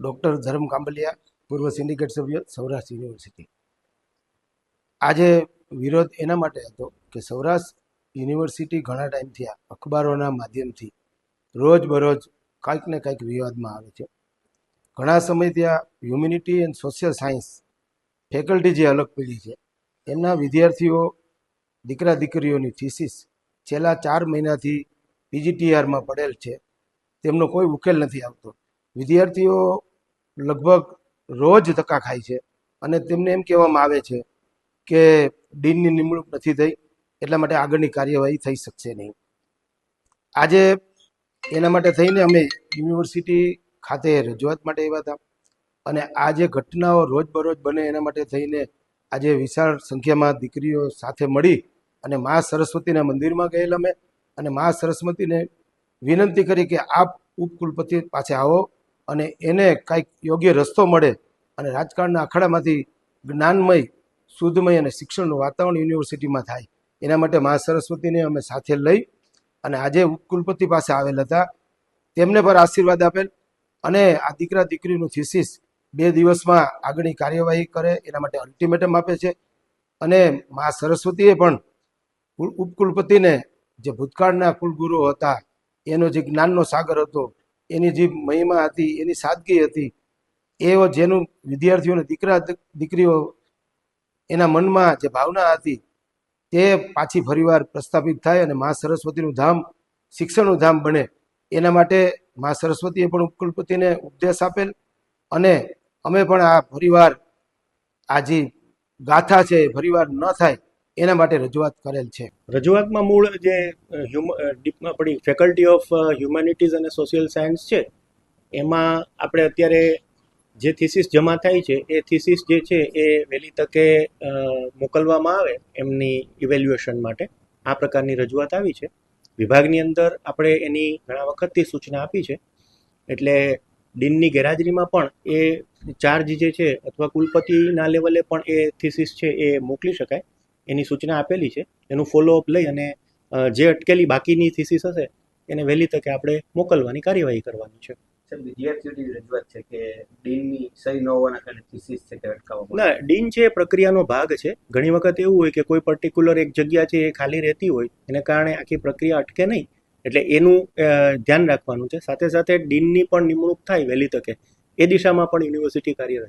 Doctor ધર્મ કાંબલિયા, પૂર્વ syndicate સભ્ય, સૌરાષ્ટ્ર યુનિવર્સિટી. આજે વિરોધ એના માટે હતો કે સૌરાષ્ટ્ર યુનિવર્સિટી ઘણા ટાઈમથી અખબારોના માધ્યમથી રોજબરોજ કાંઈક ને કાંઈક વિવાદમાં આવે છે. ઘણા સમયથી આ humanity and social science faculty જે અલગ પડી છે એમના વિદ્યાર્થીઓ દીકરા દીકરીઓની થીસીસ છેલ્લા 4 મહિનાથી પીજીટીઆરમાં પડેલ છે. તેમનો કોઈ ઉકેલ નથી આવતો. વિદ્યાર્થીઓ લગભગ રોજ ધક્કા ખાય છે અને તેમને એમ કહેવામાં આવે છે કે ડીનની નિમણૂક નથી થઈ, એટલા માટે આગળની કાર્યવાહી થઈ શકશે નહીં. આજે એના માટે થઈને અમે યુનિવર્સિટી ખાતે રજૂઆત માટે આવ્યા હતા અને આ જે ઘટનાઓ રોજબરોજ બને એના માટે થઈને આજે વિશાળ સંખ્યામાં દીકરીઓ સાથે મળી અને મા સરસ્વતીના મંદિરમાં ગયેલા અમે અને મા સરસ્વતીને વિનંતી કરી કે આપ ઉપકુલપતિ પાસે આવો અને એને કાંઈક યોગ્ય રસ્તો મળે અને રાજકારણના અખાડામાંથી જ્ઞાનમય, શુદ્ધમય અને શિક્ષણનું વાતાવરણ યુનિવર્સિટીમાં થાય એના માટે મા સરસ્વતીને અમે સાથે લઈ અને આજે ઉપકુલપતિ પાસે આવેલ હતા. તેમને પર આશીર્વાદ આપેલ અને આ દીકરા દીકરીનું થીસીસ 2 દિવસમાં આગળની કાર્યવાહી કરે એના માટે અલ્ટિમેટમ આપે છે. અને મા સરસ્વતીએ પણ ઉપકુલપતિને જે ભૂતકાળના કુલગુરુ હતા એનો જે જ્ઞાનનો સાગર હતો, એની જે મહિમા હતી, એની સાદગી હતી, એવો જેનું વિદ્યાર્થીઓને દીકરા દીકરીઓ એના મનમાં જે ભાવના હતી તે પાછી ફરીવાર પ્રસ્થાપિત થાય અને મા સરસ્વતીનું ધામ શિક્ષણનું ધામ બને એના માટે મા સરસ્વતીએ પણ ઉપકુલપતિને ઉપદેશ આપેલ અને અમે પણ આ ફરીવાર આ જે ગાથા છે ફરીવાર ન થાય એના માટે રજૂઆત કરેલ છે. રજૂઆતમાં મૂળ જે આપણી ફેકલ્ટી ઓફ હ્યુમેનિટીઝ અને સોશિયલ સાયન્સ છે એમાં આપણે અત્યારે જે થીસીસ જમા થાય છે એ થીસીસ જે છે એ વહેલી તકે મોકલવામાં આવે એમની ઇવેલ્યુએશન માટે આ પ્રકારની રજૂઆત આવી છે. વિભાગની અંદર આપણે એની ઘણા વખતથી સૂચના આપી છે એટલે ડીનની ગેરહાજરીમાં પણ એ ચાર્જ જે છે અથવા કુલપતિના લેવલે પણ એ થીસીસ છે એ મોકલી શકાય એની સૂચના આપેલી છે. એનું ફોલોઅપ લઈ અને જે અટકેલી બાકીની થીસીસ હશે એને વહેલી તકે આપણે મોકલવાની કાર્યવાહી કરવાની છે. વિદ્યાર્થીઓની રજૂઆત છે કે ડીનની સહી ન હોવાના કારણે થીસીસ છે તે અટકાવવામાં ના, ડીન છે એ પ્રક્રિયાનો ભાગ છે. ઘણી વખત એવું હોય કે કોઈ પર્ટિક્યુલર એક જગ્યા છે એ ખાલી રહેતી હોય એને કારણે આખી પ્રક્રિયા અટકે નહીં, એટલે એનું ધ્યાન રાખવાનું છે. સાથે સાથે ડીનની પણ નિમણૂક થાય વહેલી તકે એ દિશામાં પણ યુનિવર્સિટી કાર્યરત